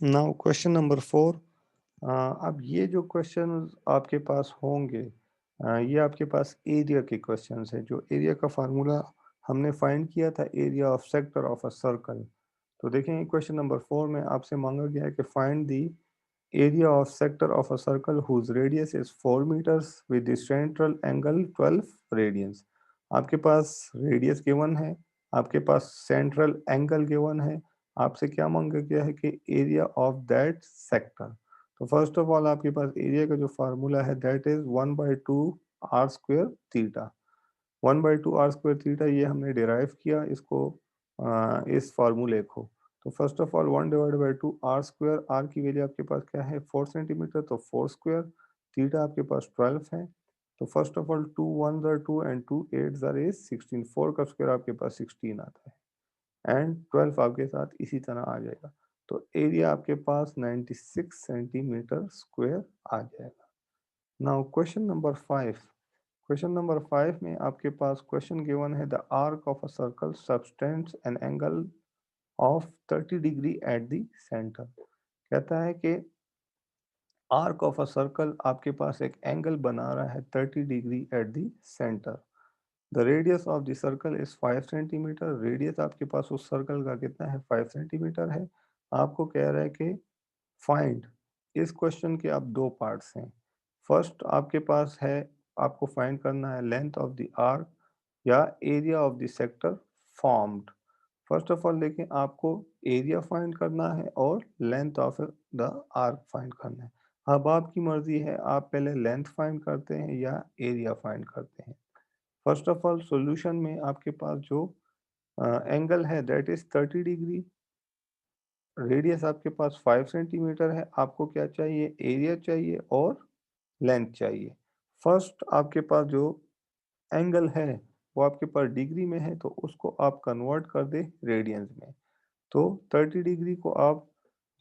Now question number 4। अब ये जो क्वेश्चन आपके पास होंगे, ये आपके पास एरिया के क्वेश्चंस है। जो एरिया का फार्मूला हमने फाइंड किया था, area of sector of a circle. तो देखें क्वेश्चन नंबर 4 में आपसे मांगा गया है कि find the area of sector of a circle whose radius is 4 metres with the central angle 12 radians. आपके पास रेडियस गिवन है, आपके पास सेंट्रल एंगल गिवन है, आपसे क्या मांगा गया है कि एरिया ऑफ दैट सेक्टर। तो फर्स्ट ऑफ ऑल आपके पास एरिया का जो फार्मूला है that is 1/2 R square theta. 1/2 R square theta ये हमने डिराइव किया इसको, इस फार्मूले को। तो first of all 1/2 R square, R की वैल्यू आपके पास क्या है 4 सेंटीमीटर, तो 4 स्क्वायर, थीटा आपके पास 12 है। तो first of all 2 1 R 2 and 2 8 R is 16, 4 का स्क्वायर आपके पास 16 आता है एंड 12 आपके साथ इसी तरह आ जाएगा। तो एरिया आपके पास 96 सेंटीमीटर स्क्वायर आ जाएगा। Now question number 5। Question number 5 में आपके पास क्वेश्चन गिवन है the arc of a circle subtends an angle of 30 degree at the centre. कहता है कि आर्क ऑफ अ सर्कल आपके पास एक एंगल बना रहा है 30 degree at the centre. The radius of the circle is 5 centimetre. Radius आपके पास उस सर्कल का कितना है 5 सेंटीमीटर है। आपको कह रहा है कि फाइंड, इस क्वेश्चन के अब दो पार्ट्स हैं। फर्स्ट आपके पास है, आपको फाइंड करना है लेंथ ऑफ द आर्क या area of the sector formed. First of all देखें, आपको एरिया फाइंड करना है और length of the arc find करना है। अब आपकी मर्जी है, आप पहले लेंथ फाइंड करते हैं या एरिया फाइंड करते हैं। फर्स्ट ऑफ ऑल सॉल्यूशन में आपके पास जो एंगल है दैट इज 30 डिग्री, रेडियस आपके पास 5 सेंटीमीटर है। आपको क्या चाहिए, एरिया चाहिए और लेंथ चाहिए। फर्स्ट आपके पास जो एंगल है वो आपके पास डिग्री में है, तो उसको आप कन्वर्ट कर दे रेडियंस में। तो 30 डिग्री को आप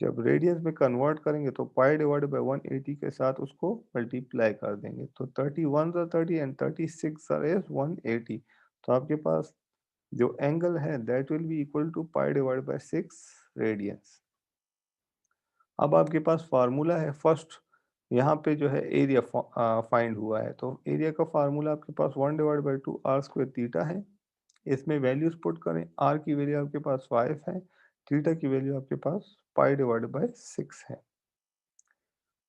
जब रेडियंस में कन्वर्ट करेंगे तो पाई डिवाइडेड बाय 180 के साथ उसको मल्टीप्लाई कर देंगे। तो 31 ज़ा 30 एंड 36 ज़ा इज 180। तो आपके पास जो एंगल है that will be equal to pi divided by 6 radians. अब आपके पास फार्मूला है फर्स्ट, यहाँ पे जो है एरिया फाइंड हुआ है। तो एरिया का फार्मूला आपके पास 1/2 आर स्क्वायर थीटा है। इसमें वैल्यूज पुट करें, आर की वैल्यू आपके पास 5 है, थीटा की वैल्यू आपके पास पाई डिवाइडेड बाय 6 है।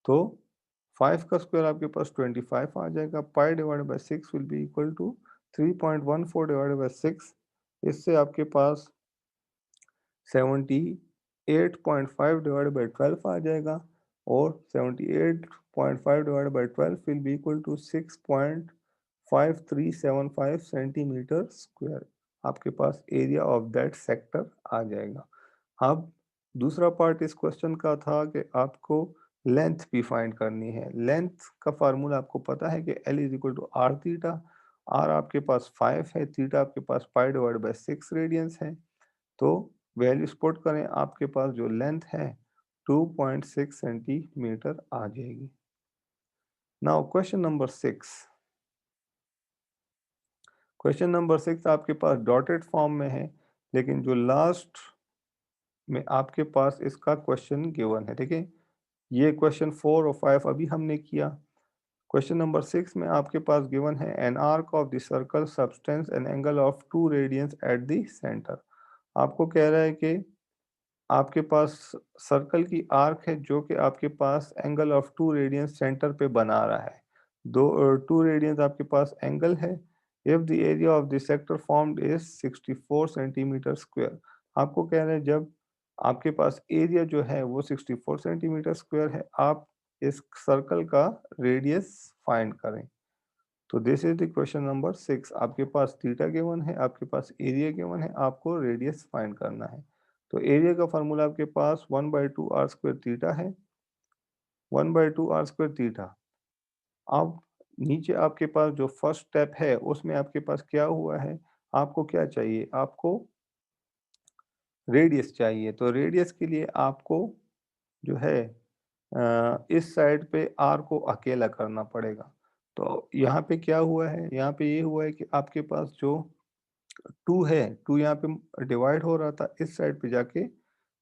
तो 5 का स्क्वायर आपके पास 25 आ जाएगा, pi divided by 6 will be equal to 3.14 divided by 6। इससे आपके पास 78.5 डिवाइडेड बाय 12 आ जाएगा और 78.5 divided by 12 will be equal to 6.5375 centimetre square. आपके पास एरिया ऑफ दैट सेक्टर आ जाएगा। अब दूसरा पार्ट इस क्वेश्चन का था कि आपको लेंथ भी फाइंड करनी है। लेंथ का फार्मूला आपको पता है कि L is equal to R theta. R आपके पास 5 है, थीटा आपके पास पाई डिवाइड बाय 6 रेडियंस है। तो वैल्यूज पुट करें, आपके पास जो लेंथ है 2.6 सेंटीमीटर आ जाएगी। Now question number 6। Question number 6 आपके पास डॉटेड फॉर्म में है, लेकिन जो लास्ट में आपके पास इसका क्वेश्चन गिवन है। देखिए, ये क्वेश्चन 4 और 5 अभी हमने किया। क्वेश्चन नंबर 6 में आपके पास गिवन है an arc of the circle subtends an angle of 2 radians at the centre. आपको कह रहा है कि आपके पास सर्कल की आर्क है जो कि आपके पास एंगल ऑफ 2 रेडियंस सेंटर पे बना रहा है। 2 रेडियंस आपके पास एंगल है। If the area of the sector formed is 64 centimetre square. आपको कह रहे हैं जब आपके पास एरिया जो है वो 64 सेंटीमीटर स्क्वायर है, आप इस सर्कल का रेडियस फाइंड करें। तो this is the question number 6। आपके पास थीटा गिवन है, आपके पास एरिया गिवन है, आपको रेडियस फाइंड करना है। तो एरिया का फार्मूला आपके पास 1/2 आर स्क्वायर थीटा है, 1/2 आर स्क्वायर थीटा। अब नीचे आपके पास जो फर्स्ट स्टेप है उसमें आपके पास क्या हुआ है, आपको क्या चाहिए, आपको रेडियस चाहिए। तो रेडियस के लिए आपको जो है इस साइड पे आर को अकेला करना पड़ेगा। तो यहाँ पे क्या हुआ है, यहाँ पे ये हुआ है कि आपके पास जो 2 है, 2 यहाँ पे डिवाइड हो रहा था, इस साइड पे जाके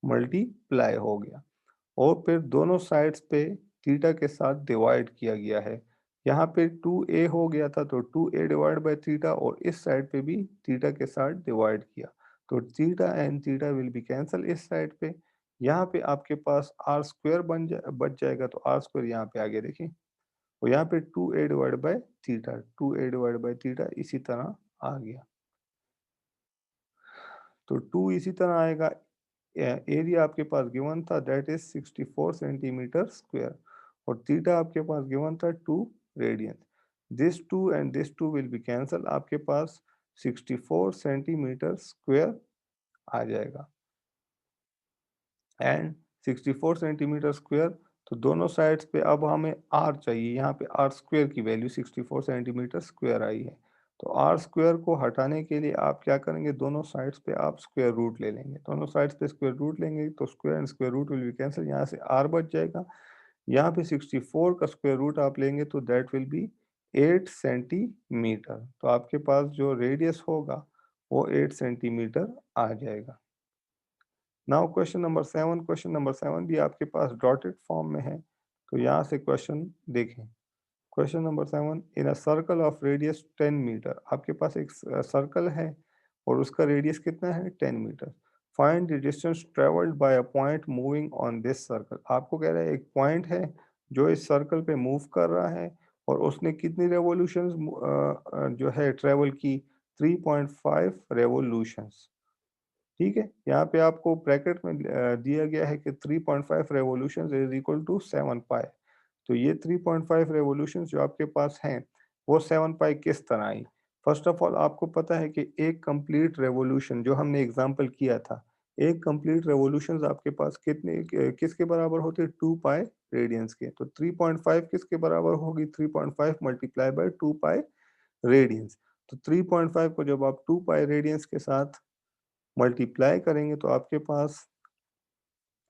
मल्टीप्लाई हो गया। और फिर दोनों साइड्स पे थीटा के साथ डिवाइड किया गया है। यहाँ पे 2a हो गया था तो 2a डिवाइड बाय थीटा, और इस साइड पे भी थीटा के साथ डिवाइड किया। तो theta and theta will be cancel इस साइड पे। यहाँ पे आपके पास आर स्क्वायर बच जाएगा, तो आर स्क्वायर यहाँ पे आगे देखिए। और यहाँ पे 2a divide by theta, 2a divide by theta इसी तरह आ गया। तो 2 इसी तरह आएगा। एरिया आपके पास गिवन था दैट इज 64 सेंटीमीटर स्क्वायर, और थीटा आपके पास गिवन था 2 radian. This 2 and this 2 will be cancel, आपके पास 64 सेंटीमीटर स्क्वायर आ जाएगा। एंड 64 सेंटीमीटर स्क्वायर, तो दोनों साइड्स पे अब हमें आर चाहिए। यहाँ पे आर स्क्वायर की वैल्यू 64 सेंटीमीटर स्क्वायर आई है। तो आर स्क्वायर को हटाने के लिए आप क्या करेंगे, दोनों साइड्स पे आप स्क्वायर रूट ले लेंगे। दोनों साइड्स पे स्क्वायर रूट लेंगे तो square and square root will be cancel, यहाँ से आर बच जाएगा। यहाँ पे 64 का स्क्वायर रूट आप लेंगे तो दैट विल बी 8 सेंटीमीटर। तो आपके पास जो रेडियस होगा वो 8 सेंटीमीटर आ जाएगा। नाउ क्वेश्चन नंबर 7 भी आपके पास डॉटेड फॉर्म में है। तो यहाँ से क्वेश्चन देखें। Question number 7, in a circle of radius 10 metre, आपके पास एक सर्कल है और उसका रेडियस कितना है 10 metre. Find the distance travelled by a point moving on this circle. आपको कह रहा है एक पॉइंट है जो इस सर्कल पे मूव कर रहा है, और उसने कितनी रेवोल्यूशंस जो है ट्रेवल की, 3.5 रेवोल्यूशंस। ठीक है, यहाँ पे आपको ब्रैकेट में दिया गया है कि 3.5 रेवोल्यूशन इज इक्वल टू 7 पाई। तो ये 3.5 रेवोल्यूशन जो आपके पास हैं वो 7 पाई किस तरह आई। फर्स्ट ऑफ ऑल आपको पता है कि एक कंप्लीट रेवोल्यूशन जो हमने एग्जांपल किया था, एक कंप्लीट रेवोल्यूशन आपके पास किसके बराबर होते हैं, 2 पाई रेडियंस के। तो 3.5 किसके बराबर होगी, 3.5 मल्टीप्लाई बाय 2 पाई रेडियंस। तो 3.5 को जब आप 2 पाई रेडियंस के साथ मल्टीप्लाई करेंगे तो आपके पास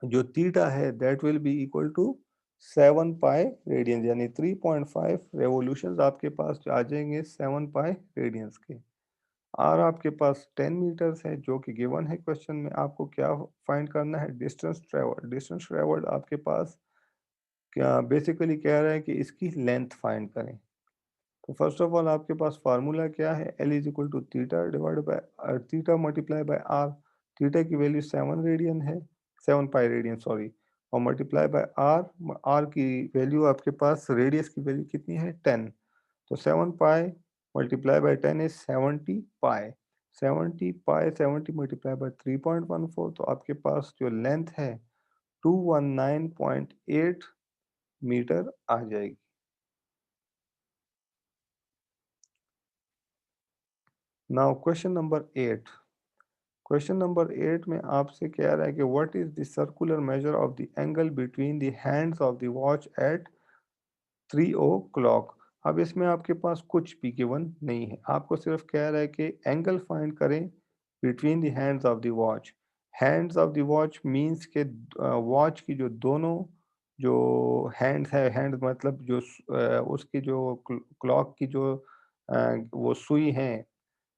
जो थीटा है that will be equal to 7 pi radians, यानी 3.5 रेवोल्यूशंस आपके पास आ जाएंगे 7 पाई रेडियंस के। आर आपके पास 10 मीटर्स है जो कि गिवन है क्वेश्चन में। आपको क्या फाइंड करना है, डिस्टेंस ट्रेवल्ड। डिस्टेंस ट्रेवल्ड आपके पास क्या बेसिकली कह रहा है कि इसकी लेंथ फाइंड करें। तो फर्स्ट ऑफ ऑल आपके पास फार्मूला क्या है, L is equal to theta divide by theta multiply by R. Theta की वैल्यू 7 रेडियन है, 7 पाई रेडियन सॉरी, और मल्टीप्लाई बाय आर। आर की वैल्यू आपके पास, रेडियस की वैल्यू कितनी है 10। तो 7 पाई multiply by 10 is 70 pi. 70 pi 70 multiply by 3.14, तो आपके पास जो लेंथ है 219.8 मीटर आ जाएगी। Now question number 8। Question number 8 में आपसे कह रहा है कि what is the circular measure of the angle between the hands of the watch at 3 o'clock. अब इसमें आपके पास कुछ भी गिवन नहीं है, आपको सिर्फ कह रहा है कि एंगल फाइंड करें between the hands of the watch. Hands of the watch means के वॉच की जो दोनों जो हैंड्स है, हैंड मतलब जो उसकी जो क्लॉक की जो वो सुई है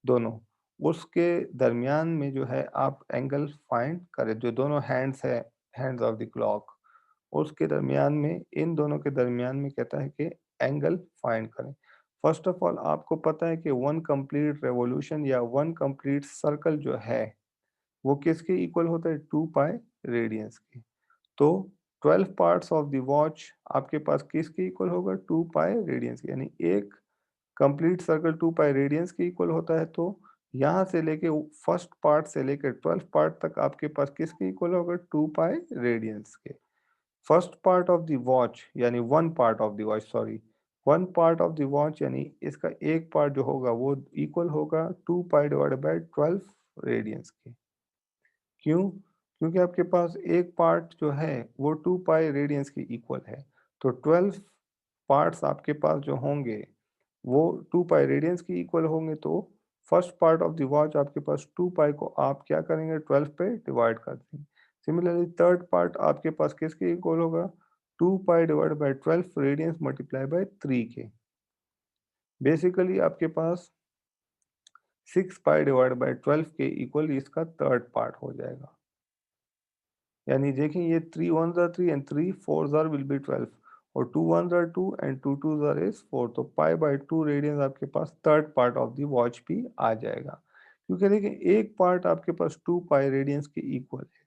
दोनों, उसके दरमियान में जो है आप एंगल फाइंड करें। जो दोनों हैंड्स है, हैंड्स ऑफ द क्लॉक, उसके दरमियान में, इन दोनों के दरमियान में कहता है कि एंगल फाइंड करें। फर्स्ट ऑफ ऑल आपको पता है कि वन कंप्लीट रेवोल्यूशन या वन कंप्लीट सर्कल जो है वो किसके इक्वल होता है, 2 पाई रेडियंस के। तो 12 पार्ट्स ऑफ द वॉच आपके पास किसके इक्वल होगा, 2 पाई रेडियंस के। यानी एक कंप्लीट सर्कल 2 पाई रेडियंस के इक्वल होता है। तो यहाँ से लेके फर्स्ट पार्ट से लेकर 12 पार्ट तक आपके पास किसके इक्वल होगा, 2 पाई रेडियंस के। First part of the watch यानी one part of the watch sorry, one part of the watch यानी इसका एक पार्ट जो होगा वो इक्वल होगा 2 पाई डिवाइड बाय 12 रेडियंस के। क्यों? क्योंकि आपके पास एक पार्ट जो है वो 2 पाई रेडियंस के इक्वल है। तो 12 पार्ट्स आपके पास जो होंगे वो 2 पाई रेडियंस के इक्वल होंगे। तो first part of the watch आपके पास 2 पाई को आप क्या करेंगे, 12 पे डिवाइड कर देंगे। सिमिलरली थर्ड पार्ट आपके पास किसके इक्वल होगा, 2 pi divide by 12 radians multiply by 3 के। बेसिकली आपके पास 6 पाई डिवाइड बाय 12 के इक्वल इसका थर्ड पार्ट हो जाएगा। यानी देखें ये 3 1s are 3 and 3 4s are will be 12 और 2 1s are 2 and 2 2s are is 4 तो पाई बाय 2 रेडियंस आपके पास third part of the watch भी आ जाएगा। क्योंकि देखिए एक पार्ट आपके पास 2 पाई रेडियंस के इक्वल है।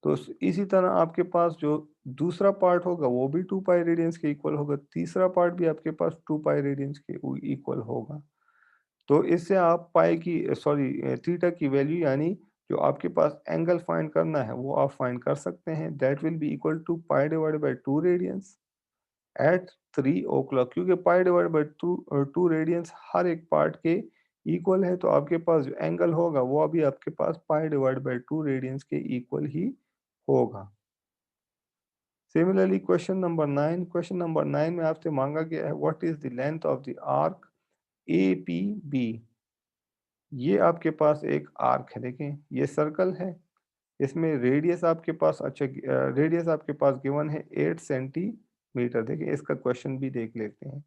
तो इसी तरह आपके पास जो दूसरा पार्ट होगा वो भी 2 पाई रेडियंस के इक्वल होगा, तीसरा पार्ट भी आपके पास 2 पाई रेडियंस के इक्वल होगा। तो इससे आप पाई की थीटा की वैल्यू यानी जो आपके पास एंगल फाइंड करना है वो आप फाइंड कर सकते हैं। That will be equal to pi divided by 2 radians at 3 o'clock क्योंकि पाई डिवाइडेड बाय 2 रेडियंस हर एक पार्ट के इक्वल है, तो आपके पास जो एंगल होगा वो अभी आपके पास पाई डिवाइडेड बाय 2 रेडियंस के इक्वल ही होगा। सिमिलरली क्वेश्चन नंबर 9 में आपसे मांगा गया है what is the length of the arc APB। ये आपके पास एक आर्क है, देखें ये सर्कल है, इसमें रेडियस आपके पास रेडियस आपके पास गिवन है 8 सेंटीमीटर। देखिए इसका क्वेश्चन भी देख लेते हैं।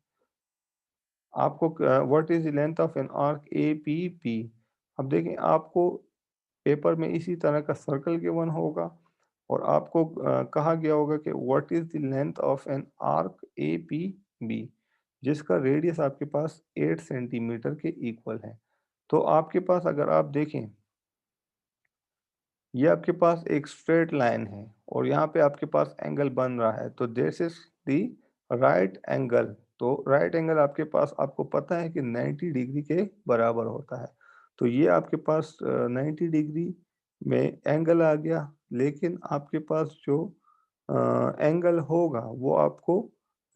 आपको what is the length of an arc APB। अब देखें आपको पेपर में इसी तरह का सर्कल गिवन होगा और आपको कहा गया होगा कि what is the length of an arc APB जिसका रेडियस आपके पास 8 सेंटीमीटर के इक्वल है। तो आपके पास अगर आप देखें ये आपके पास एक स्ट्रेट लाइन है और यहाँ पे आपके पास एंगल बन रहा है, तो this is the right angle. तो राइट एंगल आपके पास आपको पता है कि 90 डिग्री के बराबर होता है। तो ये आपके पास 90 डिग्री में एंगल आ गया, लेकिन आपके पास जो एंगल होगा वो आपको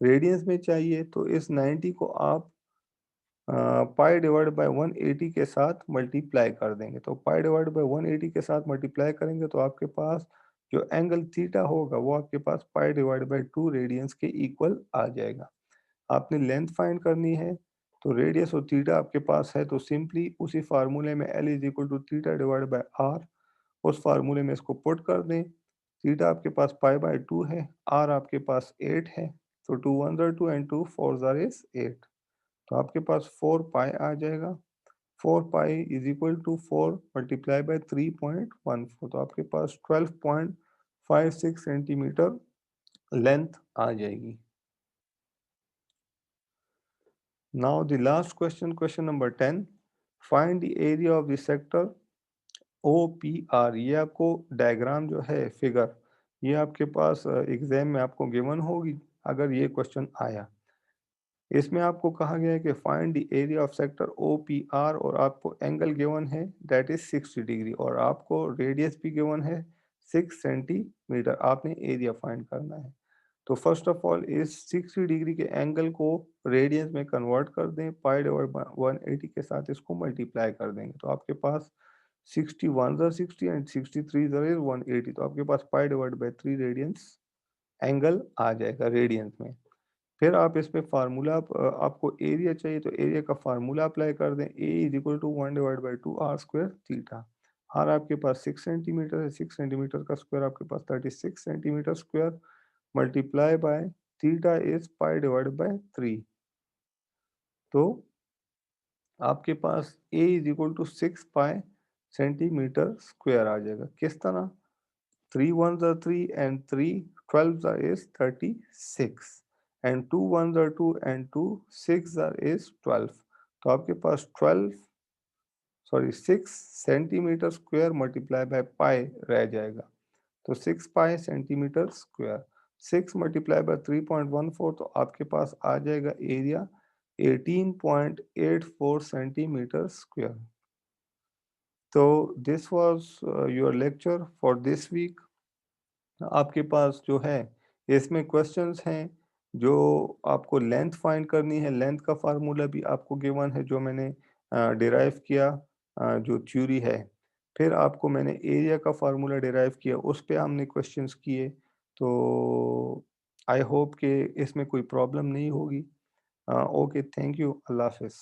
रेडियंस में चाहिए। तो इस 90 को आप पाई डिवाइड बाय 180 के साथ मल्टीप्लाई कर देंगे। तो पाई डिवाइड बाय 180 के साथ मल्टीप्लाई करेंगे तो आपके पास जो एंगल थीटा होगा वो आपके पास पाई डिवाइड बाय 2 रेडियंस के इक्वल आ जाएगा। आपने लेंथ फाइंड करनी है, तो रेडियस और थीटा आपके पास है, तो सिंपली उसी फार्मूले में L is equal to theta divide by R उस फार्मूले में इसको पुट कर दें। थीटा आपके पास पाई बाय 2 है, आर आपके पास 8 है, तो 2 1 are 2 and 2 4 are is 8। तो आपके पास 4 पाई आ जाएगा। 4 pi is equal to 4 multiply by 3.14, तो आपके पास 12.56 सेंटीमीटर लेंथ आ जाएगी। Now the last question, question number 10, find the area of the sector OPR। ये आपको डायग्राम जो है फिगर ये आपके पास एग्जाम में आपको गिवन होगी अगर ये क्वेश्चन आया। इसमें आपको कहा गया है कि find the area of sector OPR और आपको एंगल गिवन है दैट इज 60 डिग्री और आपको रेडियस भी गिवन है 6 सेंटीमीटर। आपने एरिया फाइंड करना है। तो फर्स्ट ऑफ ऑल इस 60 डिग्री के एंगल को रेडियंस में कन्वर्ट कर दें, पाई डिवाइड बाय 180 के साथ इसको मल्टीप्लाई कर देंगे। तो आपके पास 61 ज़ा 60 एंड 63 ज़ा इज 180, तो आपके पास pi divide by 3 radians angle आ जाएगा रेडियंस में। फिर आप इसमें फार्मूला आपको एरिया चाहिए तो एरिया का फार्मूला अप्लाई कर दें। A is equal to 1 divide by 2 R square theta. R आपके पास 6 सेंटीमीटर है, 6 सेंटीमीटर का स्क्वायर आपके पास 36 centimetre square multiply by theta is pi divide by 3। तो आपके पास A is equal to 6 pi centimetre square आ जाएगा। किस तरह? 3 1s are 3 and 3 12s are is 36 and 2 1s are 2 and 2 6 are is 12। तो आपके पास 6 centimetre square multiply by pi रह जाएगा। तो 6 pi centimetre square 6 multiply by 3.14, तो आपके पास आ जाएगा एरिया 18.84 सेंटीमीटर स्क्वायर। तो this was your lecture for this week. आपके पास जो है इसमें क्वेश्चंस हैं जो आपको लेंथ फाइंड करनी है। लेंथ का फार्मूला भी आपको गिवन है जो मैंने डिराइव किया जो थ्योरी है। फिर आपको मैंने एरिया का फार्मूला डिराइव किया, उस पे हमने क्वेश्चंस किए। तो आई होप कि इसमें कोई प्रॉब्लम नहीं होगी। ओके, थैंक यू, अल्लाह हाफिज़।